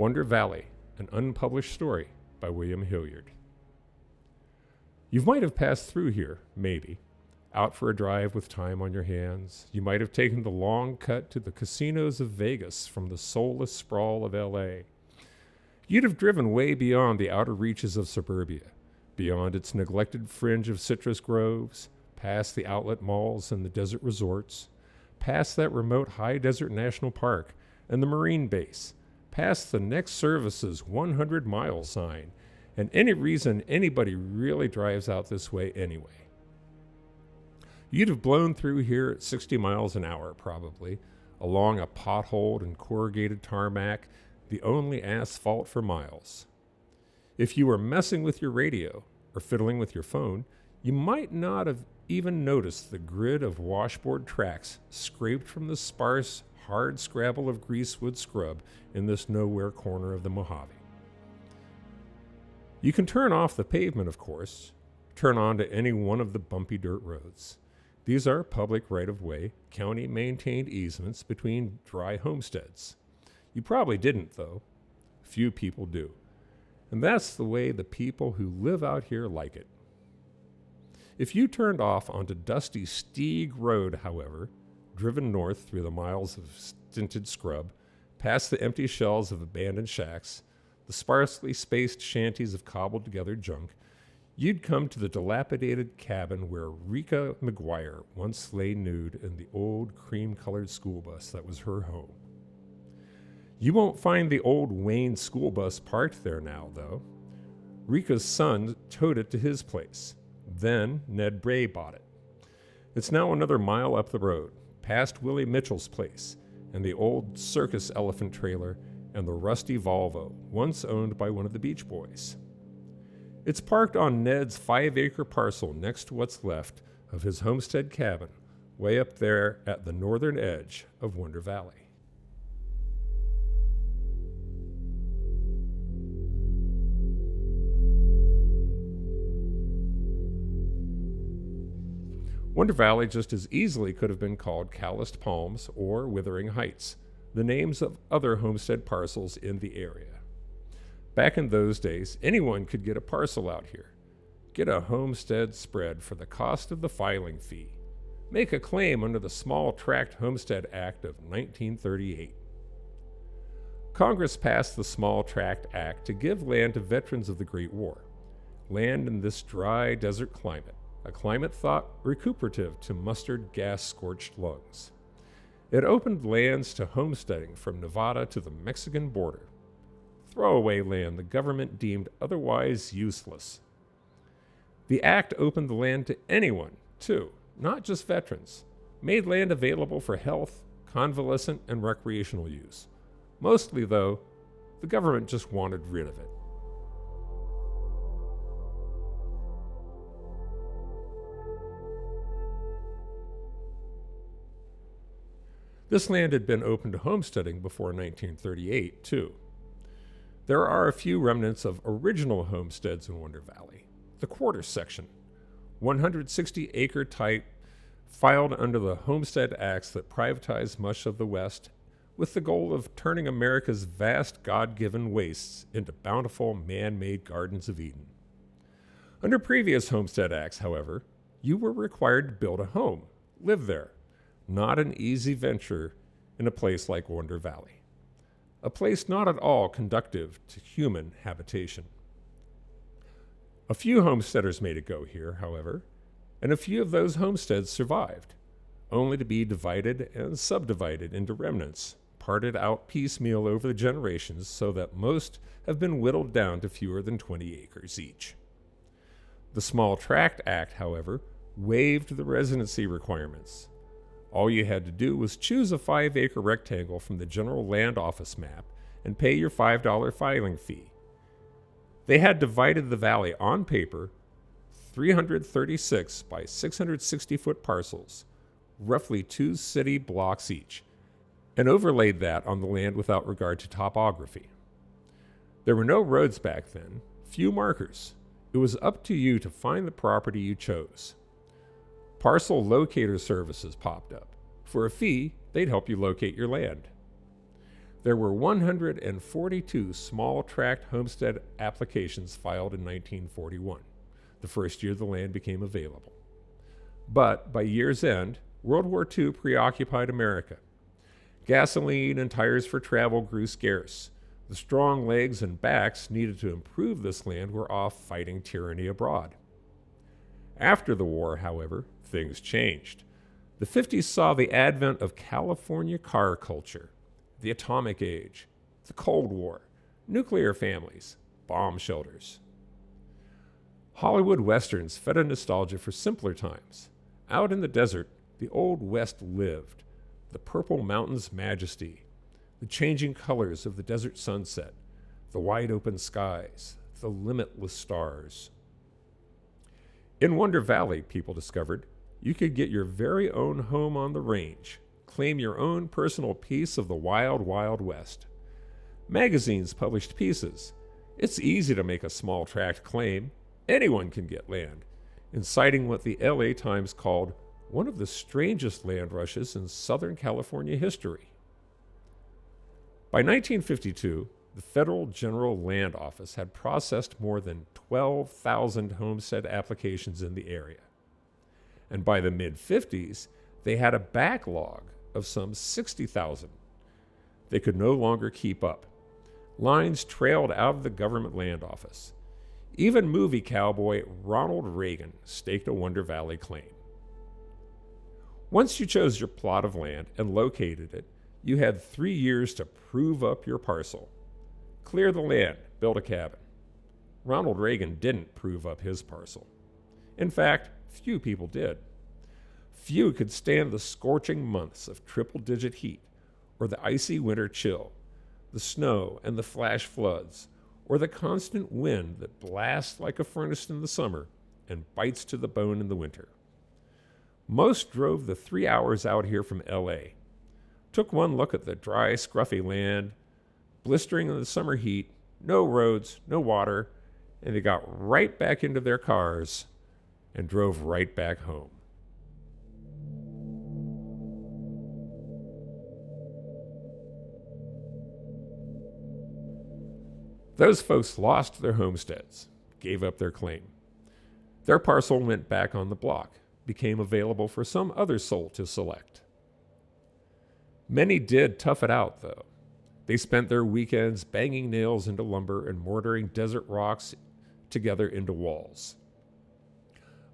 Wonder Valley, an unpublished story by William Hillyard. You might have passed through here, maybe, out for a drive with time on your hands. You might have taken the long cut to the casinos of Vegas from the soulless sprawl of L.A. You'd have driven way beyond the outer reaches of suburbia, beyond its neglected fringe of citrus groves, past the outlet malls and the desert resorts, past that remote high desert national park and the Marine base, past the next service's 100-mile sign, and any reason anybody really drives out this way anyway. You'd have blown through here at 60 miles an hour, probably, along a potholed and corrugated tarmac, the only asphalt for miles. If you were messing with your radio or fiddling with your phone, you might not have even noticed the grid of washboard tracks scraped from the sparse, hard scrabble of greasewood scrub in this nowhere corner of the Mojave. You can turn off the pavement, of course, turn onto any one of the bumpy dirt roads. These are public right-of-way, county-maintained easements between dry homesteads. You probably didn't, though. Few people do. And that's the way the people who live out here like it. If you turned off onto dusty Steeg Road, however, driven north through the miles of stinted scrub, past the empty shells of abandoned shacks, the sparsely spaced shanties of cobbled-together junk, you'd come to the dilapidated cabin where Rika McGuire once lay nude in the old cream-colored school bus that was her home. You won't find the old Wayne school bus parked there now, though. Rika's son towed it to his place. Then Ned Bray bought it. It's now another mile up the road, past Willie Mitchell's place, and the old circus elephant trailer, and the rusty Volvo, once owned by one of the Beach Boys. It's parked on Ned's 5-acre parcel next to what's left of his homestead cabin, way up there at the northern edge of Wonder Valley. Wonder Valley just as easily could have been called Calloused Palms or Withering Heights, the names of other homestead parcels in the area. Back in those days, anyone could get a parcel out here, get a homestead spread for the cost of the filing fee, make a claim under the Small Tract Homestead Act of 1938. Congress passed the Small Tract Act to give land to veterans of the Great War, land in this dry desert climate, a climate thought recuperative to mustard gas-scorched lungs. It opened lands to homesteading from Nevada to the Mexican border. Throwaway land the government deemed otherwise useless. The act opened the land to anyone, too, not just veterans. Made land available for health, convalescent, and recreational use. Mostly, though, the government just wanted rid of it. This land had been open to homesteading before 1938, too. There are a few remnants of original homesteads in Wonder Valley. The quarter section, 160-acre type, filed under the Homestead Acts that privatized much of the West with the goal of turning America's vast God-given wastes into bountiful man-made gardens of Eden. Under previous Homestead Acts, however, you were required to build a home, live there. Not an easy venture in a place like Wonder Valley. A place not at all conducive to human habitation. A few homesteaders made it go here, however, and a few of those homesteads survived, only to be divided and subdivided into remnants, parted out piecemeal over the generations so that most have been whittled down to fewer than 20 acres each. The Small Tract Act, however, waived the residency requirements. All you had to do was choose a 5-acre rectangle from the General Land Office map and pay your $5 filing fee. They had divided the valley on paper, 336 by 660-foot parcels, roughly 2 city blocks each, and overlaid that on the land without regard to topography. There were no roads back then, few markers. It was up to you to find the property you chose. Parcel locator services popped up. For a fee, they'd help you locate your land. There were 142 small tract homestead applications filed in 1941, the first year the land became available. But by year's end, World War II preoccupied America. Gasoline and tires for travel grew scarce. The strong legs and backs needed to improve this land were off fighting tyranny abroad. After the war, however, things changed. The 50s saw the advent of California car culture, the atomic age, the Cold War, nuclear families, bomb shelters. Hollywood westerns fed a nostalgia for simpler times. Out in the desert, the Old West lived, the purple mountains' majesty, the changing colors of the desert sunset, the wide open skies, the limitless stars. In Wonder Valley, people discovered, you could get your very own home on the range, claim your own personal piece of the wild, wild West. Magazines published pieces. It's easy to make a small tract claim. Anyone can get land, inciting what the LA Times called one of the strangest land rushes in Southern California history. By 1952, the Federal General Land Office had processed more than 12,000 homestead applications in the area. And by the mid-50s, they had a backlog of some 60,000. They could no longer keep up. Lines trailed out of the government land office. Even movie cowboy Ronald Reagan staked a Wonder Valley claim. Once you chose your plot of land and located it, you had 3 years to prove up your parcel. Clear the land, build a cabin. Ronald Reagan didn't prove up his parcel. In fact, few people did. Few could stand the scorching months of triple-digit heat, or the icy winter chill, the snow and the flash floods, or the constant wind that blasts like a furnace in the summer and bites to the bone in the winter. Most drove the 3 hours out here from LA, took one look at the dry, scruffy land, blistering in the summer heat, no roads, no water, and they got right back into their cars and drove right back home. Those folks lost their homesteads, gave up their claim. Their parcel went back on the block, became available for some other soul to select. Many did tough it out, though. They spent their weekends banging nails into lumber and mortaring desert rocks together into walls.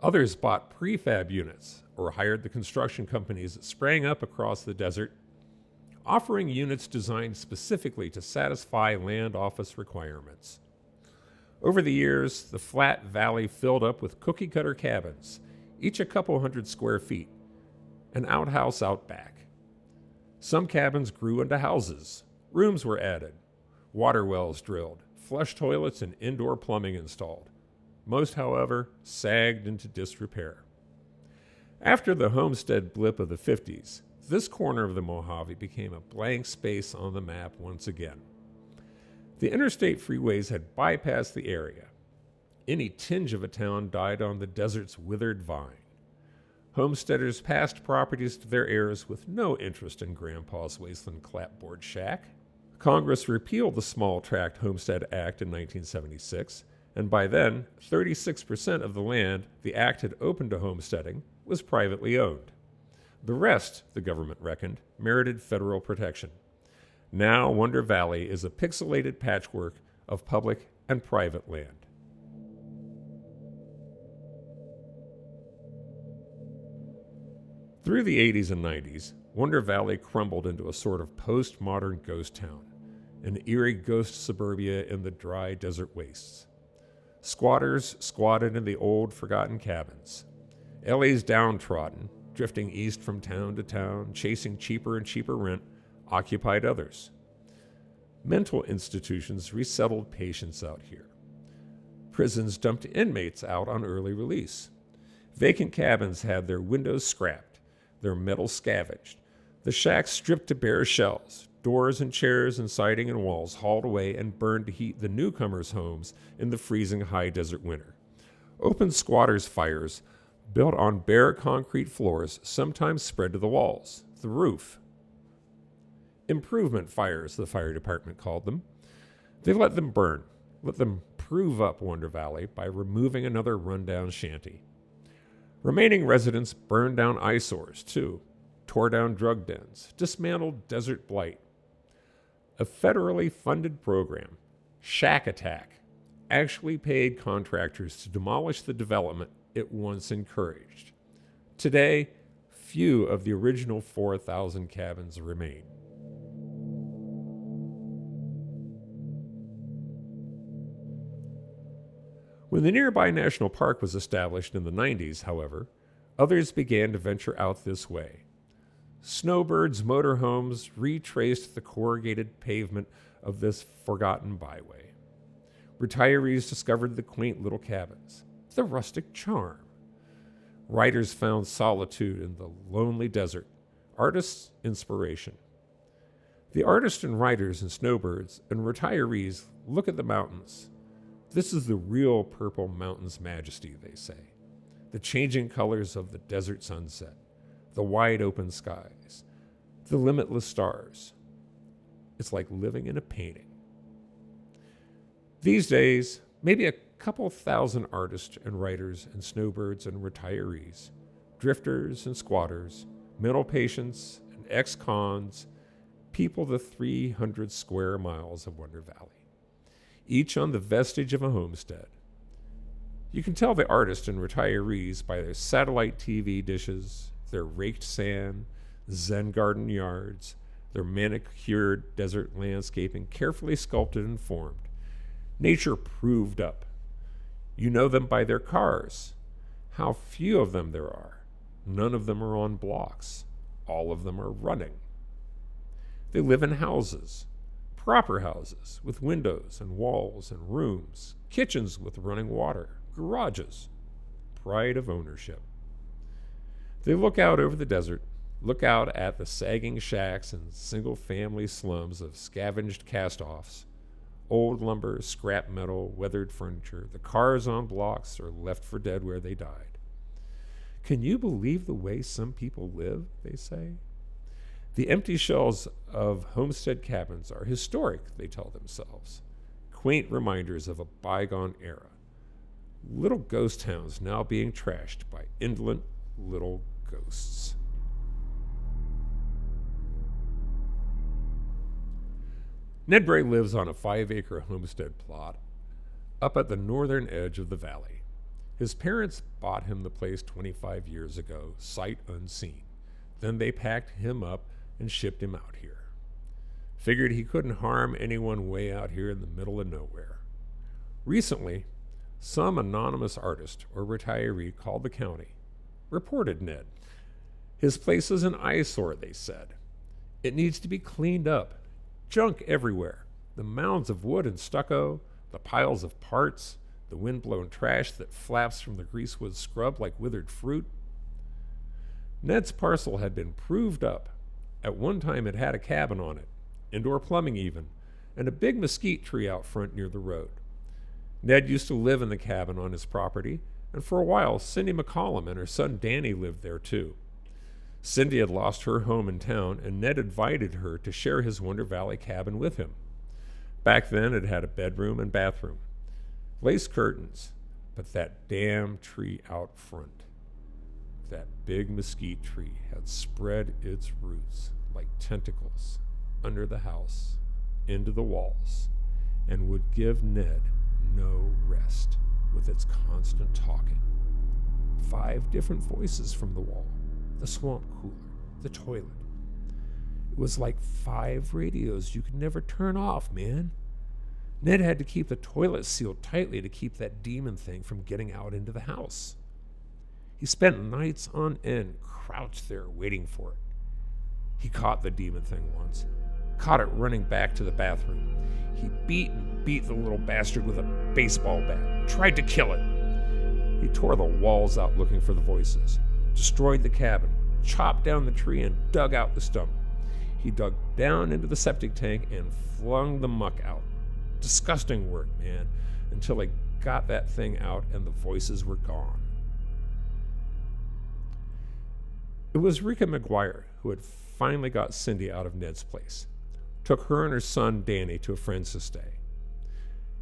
Others bought prefab units or hired the construction companies that sprang up across the desert, offering units designed specifically to satisfy land office requirements. Over the years, the flat valley filled up with cookie-cutter cabins, each a couple hundred square feet, an outhouse out back. Some cabins grew into houses. Rooms were added, water wells drilled, flush toilets and indoor plumbing installed. Most, however, sagged into disrepair. After the homestead blip of the 50s, this corner of the Mojave became a blank space on the map once again. The interstate freeways had bypassed the area. Any tinge of a town died on the desert's withered vine. Homesteaders passed properties to their heirs with no interest in Grandpa's wasteland clapboard shack. Congress repealed the Small Tract Homestead Act in 1976, and by then, 36% of the land the act had opened to homesteading was privately owned. The rest, the government reckoned, merited federal protection. Now Wonder Valley is a pixelated patchwork of public and private land. Through the 80s and 90s, Wonder Valley crumbled into a sort of postmodern ghost town, an eerie ghost suburbia in the dry desert wastes. Squatters squatted in the old, forgotten cabins. LA's downtrodden, drifting east from town to town, chasing cheaper and cheaper rent, occupied others. Mental institutions resettled patients out here. Prisons dumped inmates out on early release. Vacant cabins had their windows scrapped, their metal scavenged, the shacks stripped to bare shells, doors and chairs and siding and walls hauled away and burned to heat the newcomers' homes in the freezing high desert winter. Open squatters' fires, built on bare concrete floors, sometimes spread to the walls, the roof. improvement fires, the fire department called them. They let them burn, let them prove up Wonder Valley by removing another rundown shanty. Remaining residents burned down eyesores, too, tore down drug dens, dismantled desert blight. A federally funded program, Shack Attack, actually paid contractors to demolish the development it once encouraged. Today, few of the original 4,000 cabins remain. When the nearby national park was established in the 90s, however, others began to venture out this way. Snowbirds' motorhomes retraced the corrugated pavement of this forgotten byway. Retirees discovered the quaint little cabins, the rustic charm. Writers found solitude in the lonely desert, artists inspiration. The artists and writers and snowbirds and retirees look at the mountains. This is the real Purple Mountain's majesty, they say. The changing colors of the desert sunset, the wide open skies, the limitless stars. It's like living in a painting. These days, maybe a couple thousand artists and writers and snowbirds and retirees, drifters and squatters, mental patients and ex-cons, people the 300 square miles of Wonder Valley, each on the vestige of a homestead. You can tell the artists and retirees by their satellite TV dishes, their raked sand, Zen garden yards, their manicured desert landscaping carefully sculpted and formed. Nature proved up. You know them by their cars. How few of them there are. None of them are on blocks. All of them are running. They live in houses, proper houses, with windows and walls and rooms, kitchens with running water, garages, pride of ownership. They look out over the desert, look out at the sagging shacks and single-family slums of scavenged cast-offs, old lumber, scrap metal, weathered furniture, the cars on blocks are left for dead where they died. Can you believe the way some people live, they say? The empty shells of homestead cabins are historic, they tell themselves, quaint reminders of a bygone era. Little ghost towns now being trashed by indolent little ghosts. Ned Bray lives on a 5-acre homestead plot up at the northern edge of the valley. His parents bought him the place 25 years ago, sight unseen. Then they packed him up and shipped him out here. Figured he couldn't harm anyone way out here in the middle of nowhere. Recently, some anonymous artist or retiree called the county, reported Ned. His place is an eyesore, they said. It needs to be cleaned up. Junk everywhere. The mounds of wood and stucco, the piles of parts, the wind-blown trash that flaps from the greasewood scrub like withered fruit. Ned's parcel had been proved up. At one time it had a cabin on it, indoor plumbing even, and a big mesquite tree out front near the road. Ned used to live in the cabin on his property, and for a while Cindy McCollum and her son Danny lived there too. Cindy had lost her home in town, and Ned invited her to share his Wonder Valley cabin with him. Back then it had a bedroom and bathroom, lace curtains, but that damn tree out front, that big mesquite tree, had spread its roots like tentacles under the house, into the walls, and would give Ned no rest with its constant talking. 5 different voices from the wall, the swamp cooler, the toilet. It was like 5 radios you could never turn off, man. Ned had to keep the toilet sealed tightly to keep that demon thing from getting out into the house. He spent nights on end crouched there waiting for it. He caught the demon thing once, caught it running back to the bathroom. He beat and beat the little bastard with a baseball bat, tried to kill it. He tore the walls out looking for the voices, destroyed the cabin, chopped down the tree, and dug out the stump. He dug down into the septic tank and flung the muck out. Disgusting work, man, until he got that thing out and the voices were gone. It was Rika McGuire who had finally got Cindy out of Ned's place. took her and her son Danny to a friend's to stay.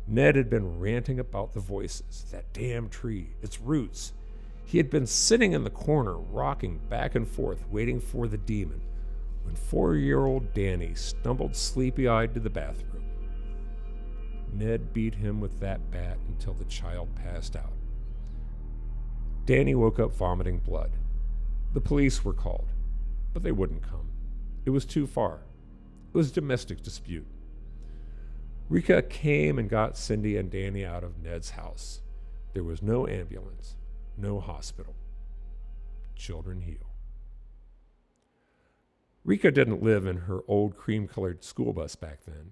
Ned had been ranting about the voices, that damn tree, its roots. He had been sitting in the corner, rocking back and forth, waiting for the demon, when 4-year-old Danny stumbled sleepy-eyed to the bathroom. Ned beat him with that bat until the child passed out. Danny woke up vomiting blood. The police were called, but they wouldn't come. It was too far. It was a domestic dispute. Rika came and got Cindy and Danny out of Ned's house. There was no ambulance, no hospital. Children heal. Rika didn't live in her old cream-colored school bus back then.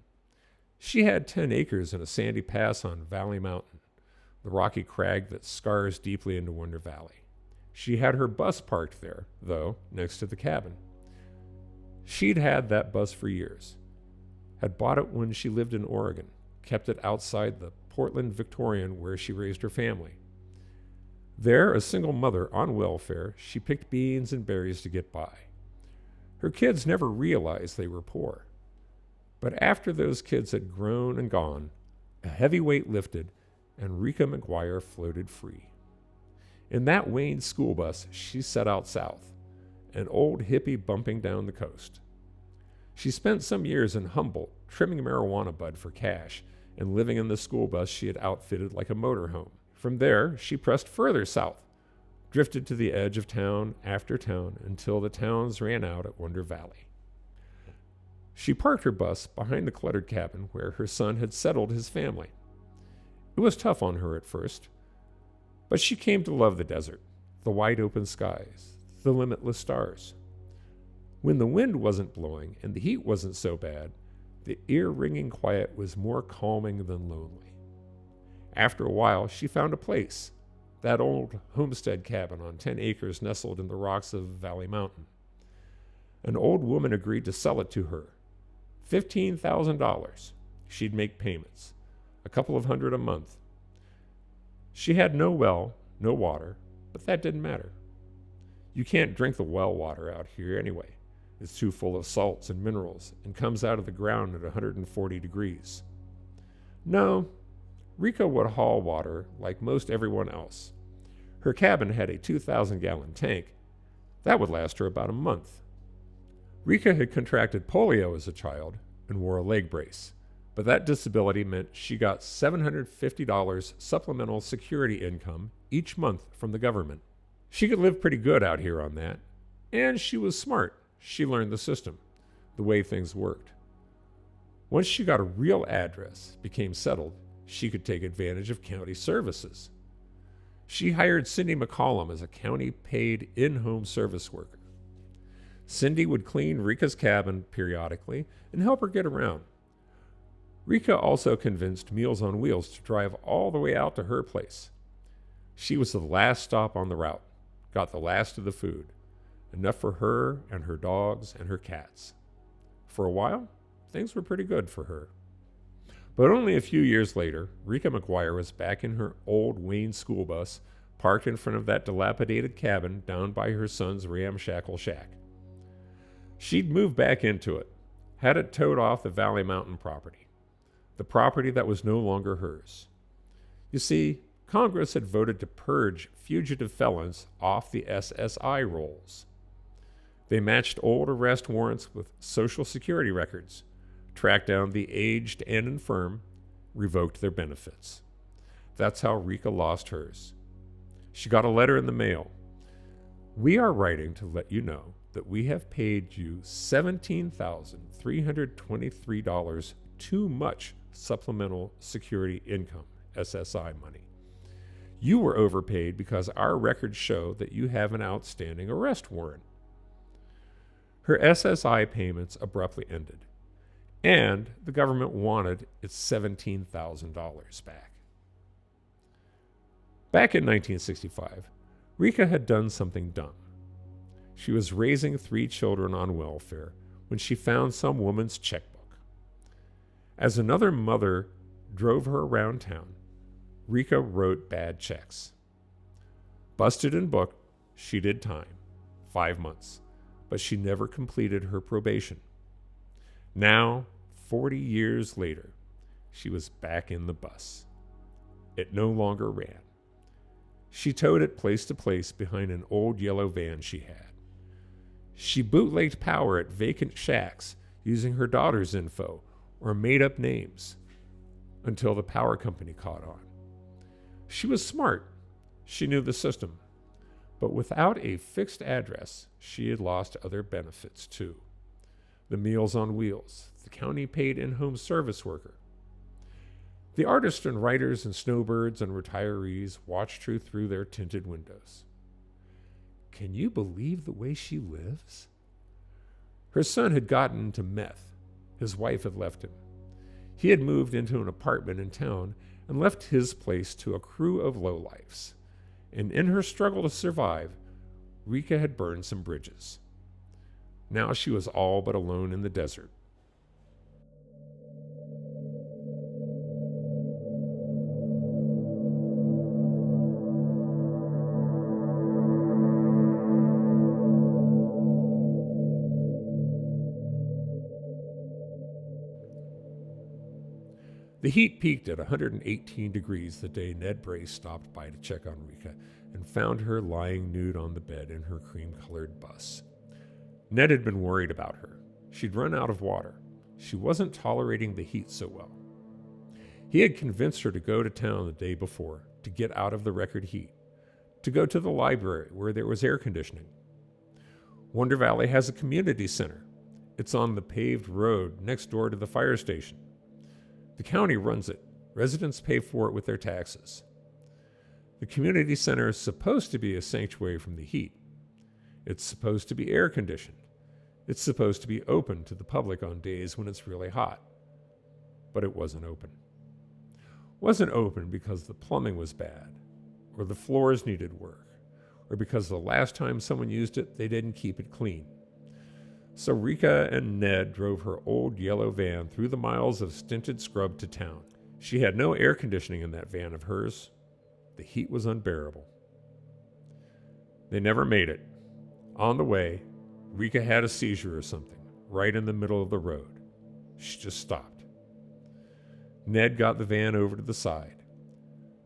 She had 10 acres and a sandy pass on Valley Mountain, the rocky crag that scars deeply into Wonder Valley. She had her bus parked there, though, next to the cabin. She'd had that bus for years, had bought it when she lived in Oregon, kept it outside the Portland Victorian where she raised her family. There, a single mother on welfare, she picked beans and berries to get by. Her kids never realized they were poor. But after those kids had grown and gone, a heavy weight lifted, and Rika McGuire floated free. In that Wayne school bus, she set out south, an old hippie bumping down the coast. She spent some years in Humboldt, trimming marijuana bud for cash, and living in the school bus she had outfitted like a motorhome. From there, she pressed further south, drifted to the edge of town after town until the towns ran out at Wonder Valley. She parked her bus behind the cluttered cabin where her son had settled his family. It was tough on her at first, but she came to love the desert, the wide open skies, the limitless stars. When the wind wasn't blowing and the heat wasn't so bad, the ear-ringing quiet was more calming than lonely. After a while, she found a place, that old homestead cabin on 10 acres nestled in the rocks of Valley Mountain. An old woman agreed to sell it to her. $15,000. She'd make payments, a couple of $100 a month. She had no well, no water, but that didn't matter. You can't drink the well water out here anyway. It's too full of salts and minerals and comes out of the ground at 140 degrees. No, Rika would haul water like most everyone else. Her cabin had a 2,000-gallon tank. That would last her about a month. Rika had contracted polio as a child and wore a leg brace, but that disability meant she got $750 supplemental security income each month from the government. She could live pretty good out here on that, and she was smart. She learned the system, the way things worked. Once she got a real address, became settled, she could take advantage of county services. She hired Cindy McCollum as a county-paid in-home service worker. Cindy would clean Rika's cabin periodically and help her get around. Rika also convinced Meals on Wheels to drive all the way out to her place. She was the last stop on the route, got the last of the food, enough for her and her dogs and her cats. For a while, things were pretty good for her. But only a few years later, Rika McGuire was back in her old Wayne school bus, parked in front of that dilapidated cabin down by her son's ramshackle shack. She'd moved back into it, had it towed off the Valley Mountain property, the property that was no longer hers. You see, Congress had voted to purge fugitive felons off the SSI rolls. They matched old arrest warrants with Social Security records, tracked down the aged and infirm, revoked their benefits. That's how Rika lost hers. She got a letter in the mail. We are writing to let you know that we have paid you $17,323 too much supplemental security income, SSI money. You were overpaid because our records show that you have an outstanding arrest warrant. Her SSI payments abruptly ended, and the government wanted its $17,000 back. Back in 1965, Rika had done something dumb. She was raising 3 children on welfare when she found some woman's checkbook. As another mother drove her around town, Rika wrote bad checks. Busted and booked, she did time, 5 months, but she never completed her probation. Now, 40 years later, she was back in the bus. It no longer ran. She towed it place to place behind an old yellow van she had. She bootlegged power at vacant shacks using her daughter's info or made up names until the power company caught on. She was smart. She knew the system. But without a fixed address, she had lost other benefits too. The Meals on Wheels, the county paid in-home service worker. The artists and writers and snowbirds and retirees watched her through their tinted windows. Can you believe the way she lives? Her son had gotten into meth. His wife had left him. He had moved into an apartment in town and left his place to a crew of lowlifes. And in her struggle to survive, Rika had burned some bridges. Now she was all but alone in the desert. The heat peaked at 118 degrees the day Ned Bray stopped by to check on Rika and found her lying nude on the bed in her cream-colored bus. Ned had been worried about her. She'd run out of water. She wasn't tolerating the heat so well. He had convinced her to go to town the day before, to get out of the record heat, to go to the library where there was air conditioning. Wonder Valley has a community center. It's on the paved road next door to the fire station. The county runs it. Residents pay for it with their taxes. The community center is supposed to be a sanctuary from the heat. It's supposed to be air conditioned. It's supposed to be open to the public on days when it's really hot. But it wasn't open. It wasn't open because the plumbing was bad, or the floors needed work, or because the last time someone used it, they didn't keep it clean. So Rika and Ned drove her old yellow van through the miles of stinted scrub to town. She had no air conditioning in that van of hers. The heat was unbearable. They never made it. On the way, Rika had a seizure or something, right in the middle of the road. She just stopped. Ned got the van over to the side.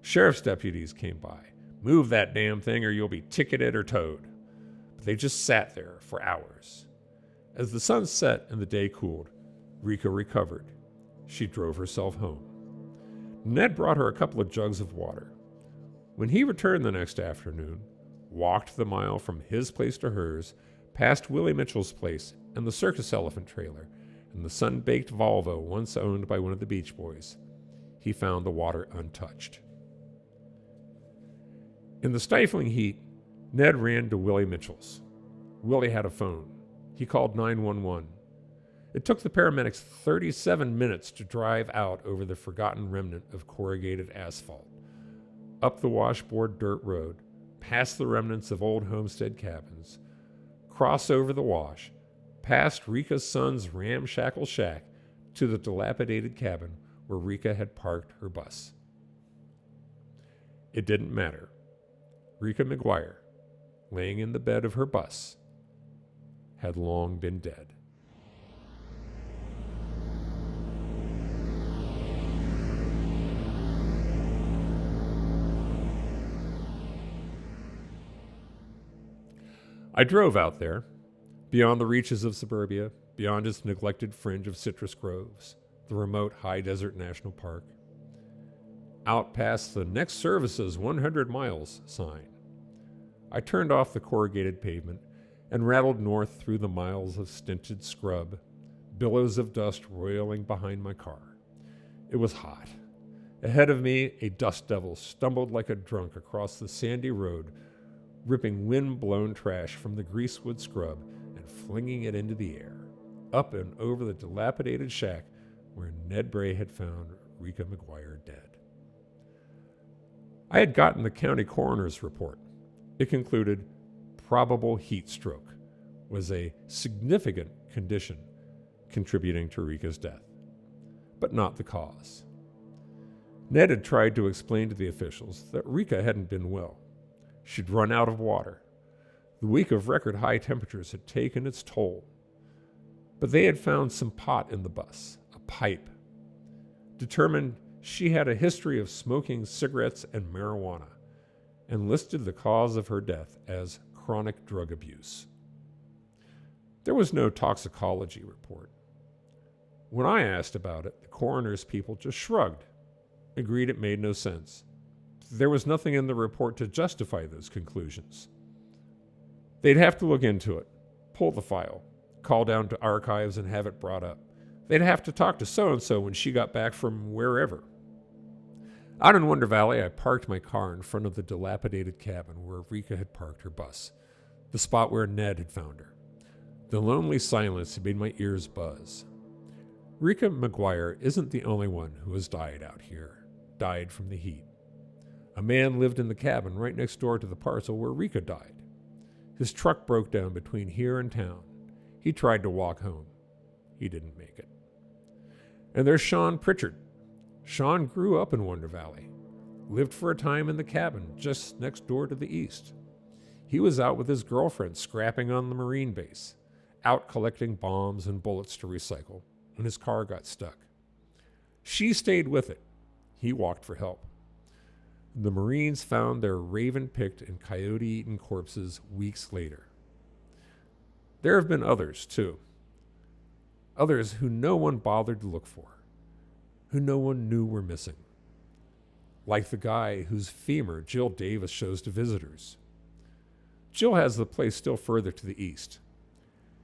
Sheriff's deputies came by. Move that damn thing or you'll be ticketed or towed. But they just sat there for hours. As the sun set and the day cooled, Rika recovered. She drove herself home. Ned brought her a couple of jugs of water. When he returned the next afternoon, walked the mile from his place to hers, past Willie Mitchell's place and the circus elephant trailer and the sun-baked Volvo once owned by one of the Beach Boys, he found the water untouched. In the stifling heat, Ned ran to Willie Mitchell's. Willie had a phone. He called 911. It took the paramedics 37 minutes to drive out over the forgotten remnant of corrugated asphalt, up the washboard dirt road, past the remnants of old homestead cabins, cross over the wash, past Rika's son's ramshackle shack to the dilapidated cabin where Rika had parked her bus. It didn't matter. Rika McGuire, laying in the bed of her bus, had long been dead. I drove out there, beyond the reaches of suburbia, beyond its neglected fringe of citrus groves, the remote high desert national park, out past the next service's 100 miles sign. I turned off the corrugated pavement and rattled north through the miles of stinted scrub, billows of dust roiling behind my car. It was hot. Ahead of me, a dust devil stumbled like a drunk across the sandy road, ripping wind-blown trash from the greasewood scrub and flinging it into the air, up and over the dilapidated shack where Ned Bray had found Rika McGuire dead. I had gotten the county coroner's report. It concluded probable heat stroke was a significant condition contributing to Rika's death, but not the cause. Ned had tried to explain to the officials that Rika hadn't been well. She'd run out of water. The week of record high temperatures had taken its toll. But they had found some pot in the bus, a pipe. Determined she had a history of smoking cigarettes and marijuana, and listed the cause of her death as chronic drug abuse. There was no toxicology report. When I asked about it, the coroner's people just shrugged, agreed it made no sense. There was nothing in the report to justify those conclusions. They'd have to look into it, pull the file, call down to archives and have it brought up. They'd have to talk to so-and-so when she got back from wherever. Out in Wonder Valley, I parked my car in front of the dilapidated cabin where Rika had parked her bus, the spot where Ned had found her. The lonely silence had made my ears buzz. Rika McGuire isn't the only one who has died out here, died from the heat. A man lived in the cabin right next door to the parcel where Rika died. His truck broke down between here and town. He tried to walk home. He didn't make it. And there's Sean Pritchard. Sean grew up in Wonder Valley, lived for a time in the cabin just next door to the east. He was out with his girlfriend scrapping on the Marine base, out collecting bombs and bullets to recycle, and his car got stuck. She stayed with it. He walked for help. The Marines found their raven-picked and coyote-eaten corpses weeks later. There have been others, too. Others who no one bothered to look for, who no one knew were missing. Like the guy whose femur Jill Davis shows to visitors. Jill has the place still further to the east.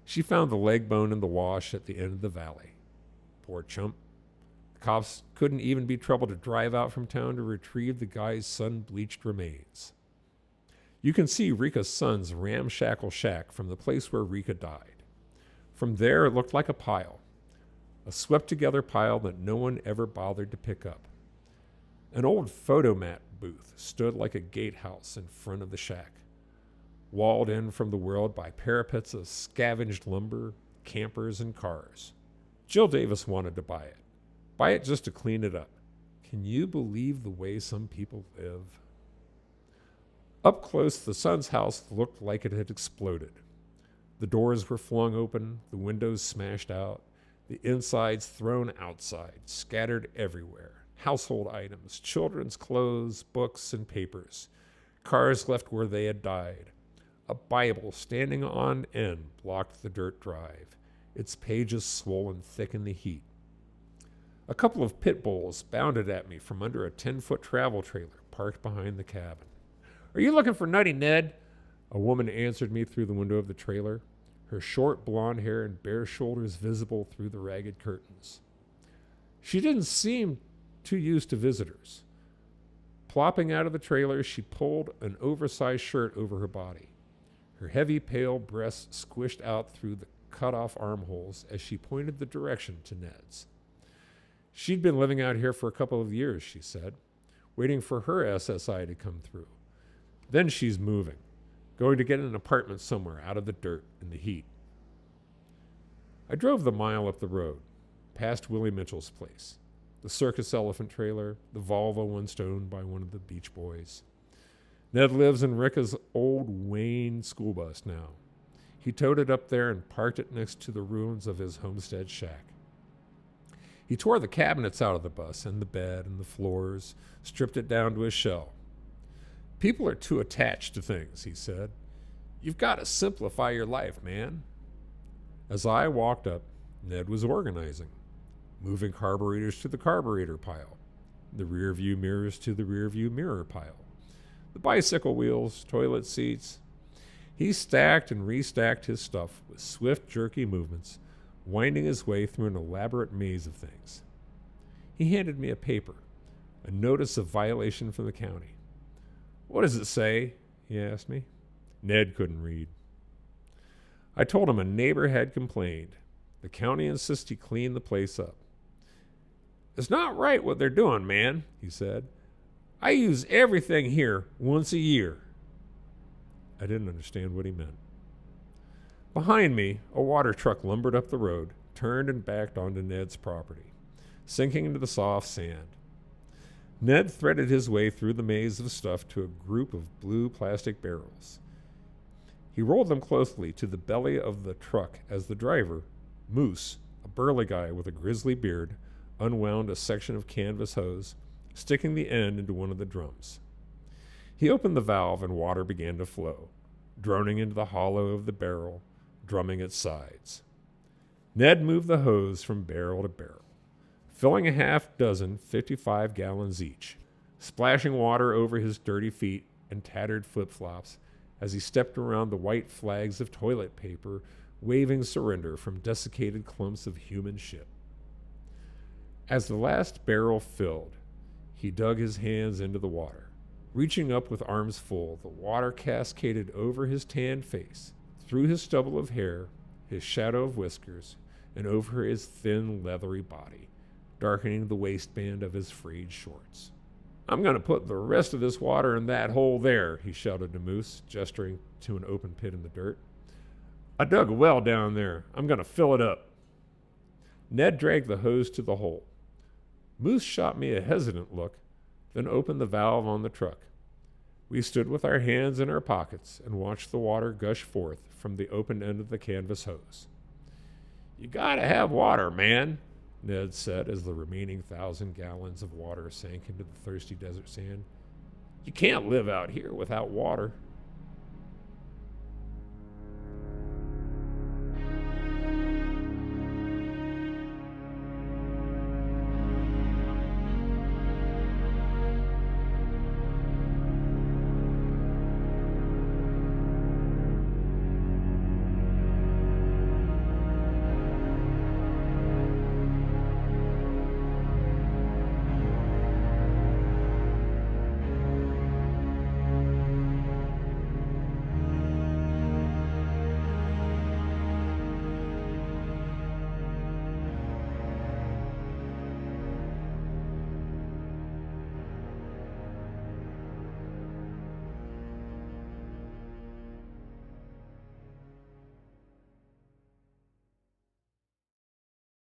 She found the leg bone in the wash at the end of the valley. Poor chump. The cops couldn't even be troubled to drive out from town to retrieve the guy's sun-bleached remains. You can see Rika's son's ramshackle shack from the place where Rika died. From there, it looked like a pile. A swept-together pile that no one ever bothered to pick up. An old photomat booth stood like a gatehouse in front of the shack, walled in from the world by parapets of scavenged lumber, campers, and cars. Jill Davis wanted to buy it. Buy it just to clean it up. Can you believe the way some people live? Up close, the son's house looked like it had exploded. The doors were flung open, the windows smashed out, the insides thrown outside, scattered everywhere. Household items, children's clothes, books, and papers. Cars left where they had died. A Bible standing on end blocked the dirt drive, its pages swollen thick in the heat. A couple of pit bulls bounded at me from under a 10-foot travel trailer parked behind the cabin. "Are you looking for Nutty Ned?" A woman answered me through the window of the trailer, her short blonde hair and bare shoulders visible through the ragged curtains. She didn't seem too used to visitors. Plopping out of the trailer, she pulled an oversized shirt over her body. Her heavy, pale breasts squished out through the cut-off armholes as she pointed the direction to Ned's. She'd been living out here for a couple of years, she said, waiting for her SSI to come through. Then she's moving, going to get an apartment somewhere out of the dirt and the heat. I drove the mile up the road, past Willie Mitchell's place, the circus elephant trailer, the Volvo once owned by one of the Beach Boys. Ned lives in Rika's old Wayne school bus now. He towed it up there and parked it next to the ruins of his homestead shack. He tore the cabinets out of the bus and the bed and the floors, stripped it down to a shell. "People are too attached to things," he said. "You've got to simplify your life, man." As I walked up, Ned was organizing, moving carburetors to the carburetor pile, the rear view mirrors to the rear view mirror pile, the bicycle wheels, toilet seats. He stacked and restacked his stuff with swift, jerky movements, winding his way through an elaborate maze of things. He handed me a paper, a notice of violation from the county. "What does it say?" he asked me. Ned couldn't read. I told him a neighbor had complained. The county insists he clean the place up. "It's not right what they're doing, man," he said. "I use everything here once a year." I didn't understand what he meant. Behind me, a water truck lumbered up the road, turned and backed onto Ned's property, sinking into the soft sand. Ned threaded his way through the maze of stuff to a group of blue plastic barrels. He rolled them closely to the belly of the truck as the driver, Moose, A burly guy with a grizzly beard unwound a section of canvas hose, sticking the end into one of the drums. He opened the valve and water began to flow, droning into the hollow of the barrel, drumming its sides. Ned moved the hose from barrel to barrel, filling a half dozen 55 gallons each, splashing water over his dirty feet and tattered flip-flops as he stepped around the white flags of toilet paper, waving surrender from desiccated clumps of human shit. As the last barrel filled, he dug his hands into the water. Reaching up with arms full, the water cascaded over his tanned face, through his stubble of hair, his shadow of whiskers, and over his thin, leathery body, darkening the waistband of his frayed shorts. "I'm going to put the rest of this water in that hole there," he shouted to Moose, gesturing to an open pit in the dirt. "I dug a well down there. I'm going to fill it up." Ned dragged the hose to the hole. Moose shot me a hesitant look, then opened the valve on the truck. We stood with our hands in our pockets and watched the water gush forth from the open end of the canvas hose. "You gotta have water, man," Ned said as the remaining 1,000 gallons of water sank into the thirsty desert sand. "You can't live out here without water."